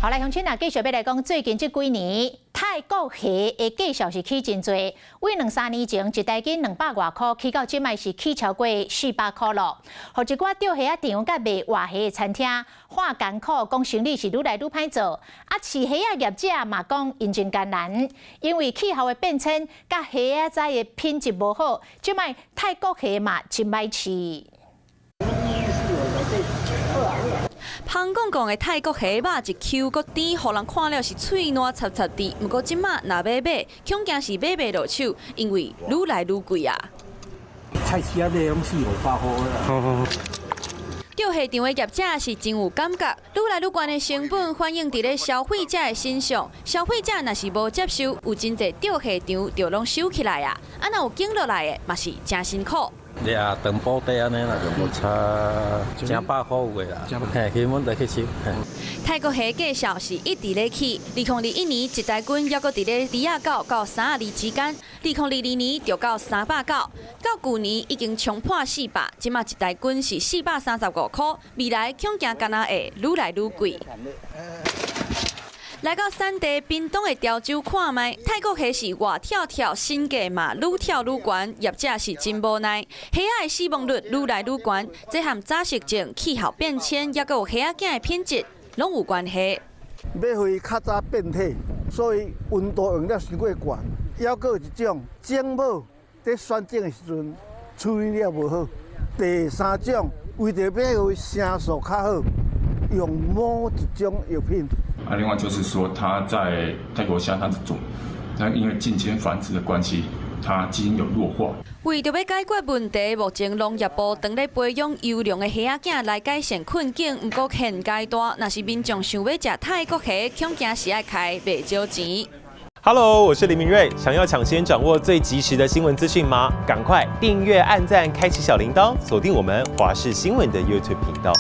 好，来乡亲啊，继续要来讲，最近这几年泰国虾的价数是起真多，为2-3年前一台斤200多块，起到即卖是起超过400块咯。互一寡钓虾仔场甲卖活虾的餐厅化艰苦，讲生意是愈来愈歹做。啊，饲虾仔业者嘛讲因真艰难，因为气候的变迁，甲虾仔的品质无好，即卖泰国虾嘛真歹饲。 香港的泰国虾肉一 Q 个甜，互人看了是脆软插插的。不过即马若要买，恐惊是买袂落手，因为愈来愈贵啊。菜市仔卖拢400-500块啦。钓虾场的业者是真有感觉，愈来愈高的成本反映伫咧消费者的身上。消费者若是无接受，有真侪钓虾场就拢收起来啊。啊，若有经落来的，嘛是真辛苦。 俩长布袋安尼啦，就无差100块有的啦，嘿，基本就去收。泰国虾价数是一直咧起，2021年一台斤约搁伫咧29到32之间，2022年就到390，到旧年已经冲破400，即马一台斤是435块，未来恐惊敢若会愈来愈贵。 来到产地屏东的潮州看卖，泰国虾是外跳跳，身价嘛愈跳愈悬，业者是真无奈，虾仔的死亡率愈来愈悬，这和早熟症、气候变迁，也佮有虾仔的品质拢有关系。要会较早变体，所以温度用了伤过悬，还佫有一种种母在选种的时阵处理了无好。第3种为着要会成熟较好，用某一种药品。 另外就是说，它在泰国虾它的种，它因为近亲繁殖的关系，它基因有弱化。为着要解决问题，目前农业部正在培养优良的虾仔来改善困境。不过现阶段，若是民众想要食泰国虾，恐惊是要开袂少钱。Hello， 我是林明瑞。想要抢先掌握最及时的新闻资讯吗？赶快订阅、按赞、开启小铃铛，锁定我们华视新闻的 YouTube 频道。